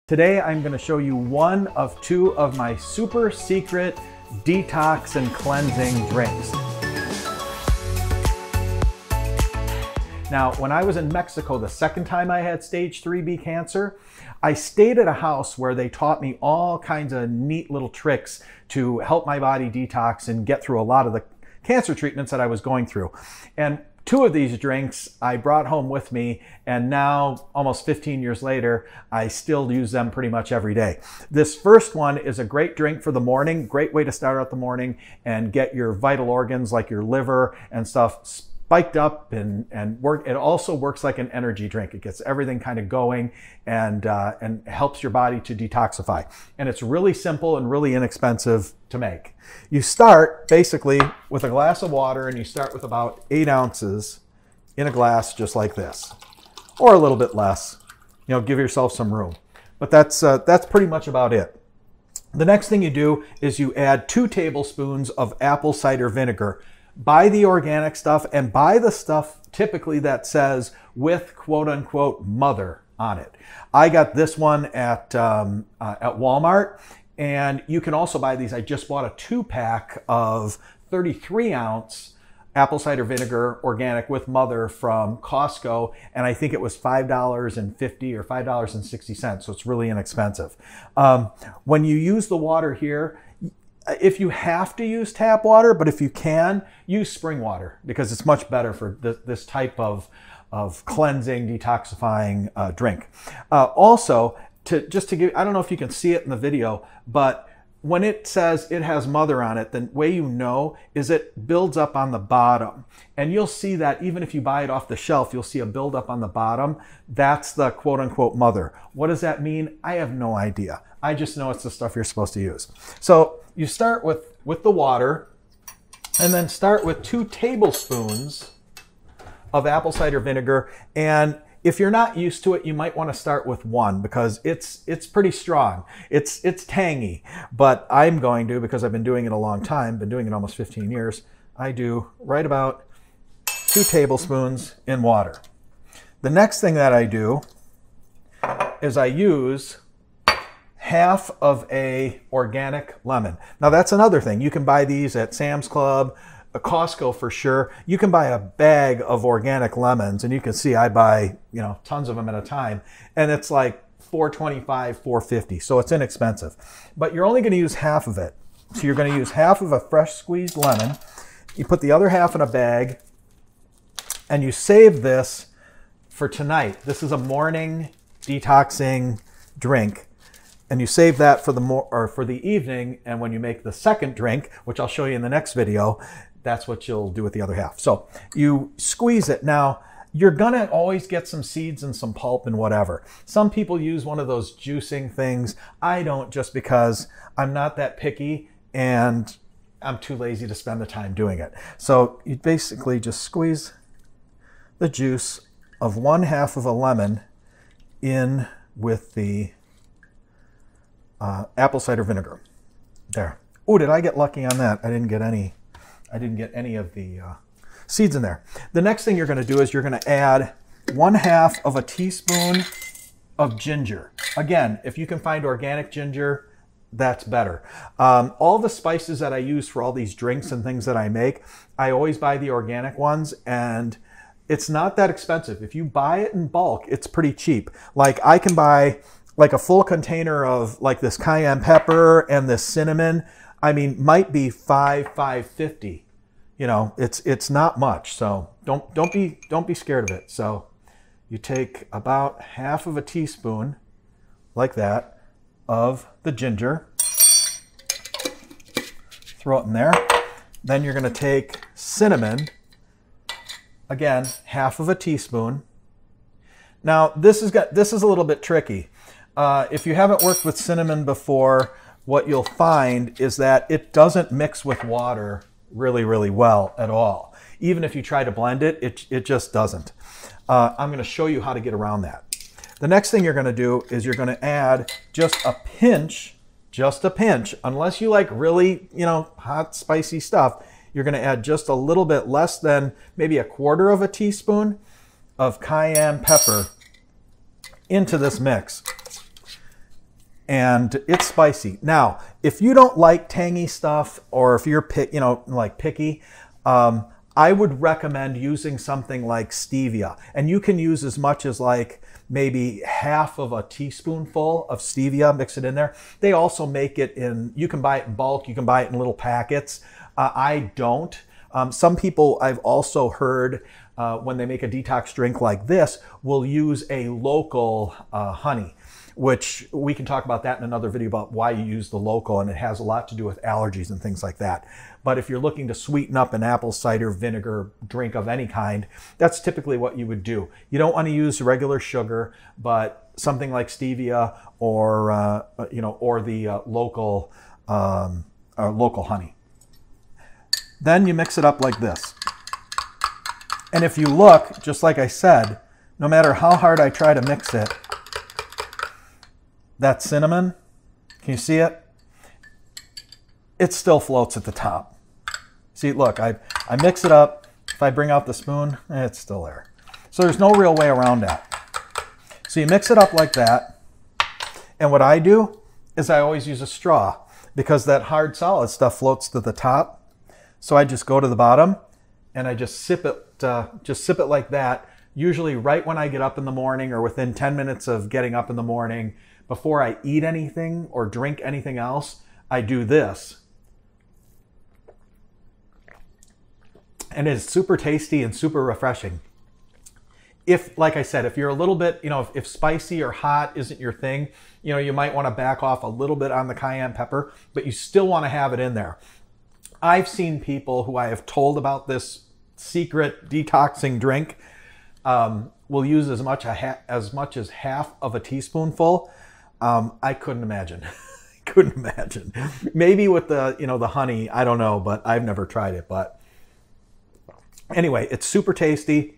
Today I'm going to show you one of two of my super secret detox and cleansing drinks. Now, when I was in Mexico the second time I had stage 3B cancer, I stayed at a house where they taught me all kinds of neat little tricks to help my body detox and get through a lot of the cancer treatments that I was going through. And two of these drinks I brought home with me, and now, almost 15 years later, I still use them pretty much every day. This first one is a great drink for the morning, great way to start out the morning and get your vital organs like your liver and stuff spiked up and work. It also works like an energy drink. It gets everything kind of going and helps your body to detoxify. And it's really simple and really inexpensive to make. You start basically with a glass of water, and you start with about 8 ounces in a glass just like this, or a little bit less. You know, give yourself some room. But that's pretty much about it. The next thing you do is you add 2 tablespoons of apple cider vinegar. Buy the organic stuff, and buy the stuff typically that says with quote unquote mother on it. I got this one at Walmart, and you can also buy these. I just bought a 2-pack of 33-ounce apple cider vinegar organic with mother from Costco, and I think it was $5.50 or $5.60, so it's really inexpensive. When you use the water here, if you have to use tap water, but if you can, use spring water, because it's much better for this type of cleansing, detoxifying drink. Also, just to give, I don't know if you can see it in the video, but when it says it has mother on it, the way you know is it builds up on the bottom. And you'll see that even if you buy it off the shelf, you'll see a buildup on the bottom. That's the quote unquote mother. What does that mean? I have no idea. I just know it's the stuff you're supposed to use. So you start with the water, and then start with 2 tablespoons of apple cider vinegar. And if you're not used to it, you might want to start with 1, because it's pretty strong. It's tangy, but I'm going to, because I've been doing it a long time, been doing it almost 15 years, I do right about 2 tablespoons in water. The next thing that I do is I use half of a organic lemon. Now that's another thing. You can buy these at Sam's Club, Costco for sure. You can buy a bag of organic lemons, and you can see I buy, you know, tons of them at a time, and it's like $4.25, $4.50, so it's inexpensive. But you're only going to use half of it. So you're going to use half of a fresh squeezed lemon. You put the other half in a bag, and you save this for tonight. This is a morning detoxing drink. And you save that for the evening, and when you make the second drink, which I'll show you in the next video, that's what you'll do with the other half. So you squeeze it. Now, you're gonna always get some seeds and some pulp and whatever. Some people use one of those juicing things. I don't, just because I'm not that picky and I'm too lazy to spend the time doing it. So you basically just squeeze the juice of 1/2 of a lemon in with the apple cider vinegar. There. Oh, did I get lucky on that? I didn't get any of the seeds in there. The next thing you're going to do is you're going to add 1/2 of a teaspoon of ginger. Again, if you can find organic ginger, that's better. All the spices that I use for all these drinks and things that I make, I always buy the organic ones, and it's not that expensive. If you buy it in bulk, it's pretty cheap. Like I can buy like a full container of like this cayenne pepper and this cinnamon. I mean, might be $5.50. You know, it's not much. So don't be scared of it. So you take about 1/2 of a teaspoon like that of the ginger, throw it in there. Then you're going to take cinnamon, again 1/2 of a teaspoon. Now this is a little bit tricky. If you haven't worked with cinnamon before, what you'll find is that it doesn't mix with water really, really well at all. Even if you try to blend it, it just doesn't. I'm going to show you how to get around that. The next thing you're going to do is you're going to add just a pinch, unless you like really, you know, hot, spicy stuff, you're going to add just a little bit less than maybe 1/4 of a teaspoon of cayenne pepper into this mix. and it's spicy. Now, if you don't like tangy stuff, or if you're picky, I would recommend using something like stevia. And you can use as much as like maybe half of a teaspoonful of stevia, mix it in there. They also make it in, you can buy it in bulk, you can buy it in little packets. I don't. Some people I've also heard when they make a detox drink like this will use a local honey, which we can talk about that in another video about why you use the local, and it has a lot to do with allergies and things like that. But if you're looking to sweeten up an apple cider vinegar drink of any kind, that's typically what you would do. You don't want to use regular sugar, but something like stevia or the local honey. Then you mix it up like this. And if you look, just like I said, no matter how hard I try to mix it, that cinnamon, can you see it? It still floats at the top. See, look, I mix it up. If I bring out the spoon, it's still there. So there's no real way around that. So you mix it up like that. And what I do is I always use a straw, because that hard solid stuff floats to the top. So I just go to the bottom and I just sip it like that, usually right when I get up in the morning or within 10 minutes of getting up in the morning. Before I eat anything or drink anything else, I do this. And it's super tasty and super refreshing. If, like I said, if you're a little bit, if spicy or hot isn't your thing, you might want to back off a little bit on the cayenne pepper, but you still want to have it in there. I've seen people who I have told about this secret detoxing drink will use as much as half of a teaspoonful. I couldn't imagine. Couldn't imagine. Maybe with the honey, I don't know, but I've never tried it. But anyway, it's super tasty,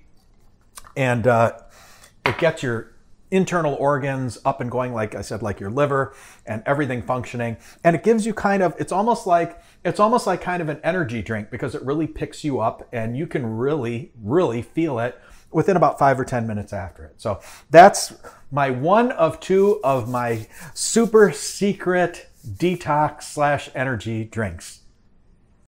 and it gets your internal organs up and going, like I said, like your liver and everything functioning. And it gives you it's almost like kind of an energy drink, because it really picks you up and you can really, really feel it within about 5 or 10 minutes after it. So that's my one of two of my super secret detox / energy drinks.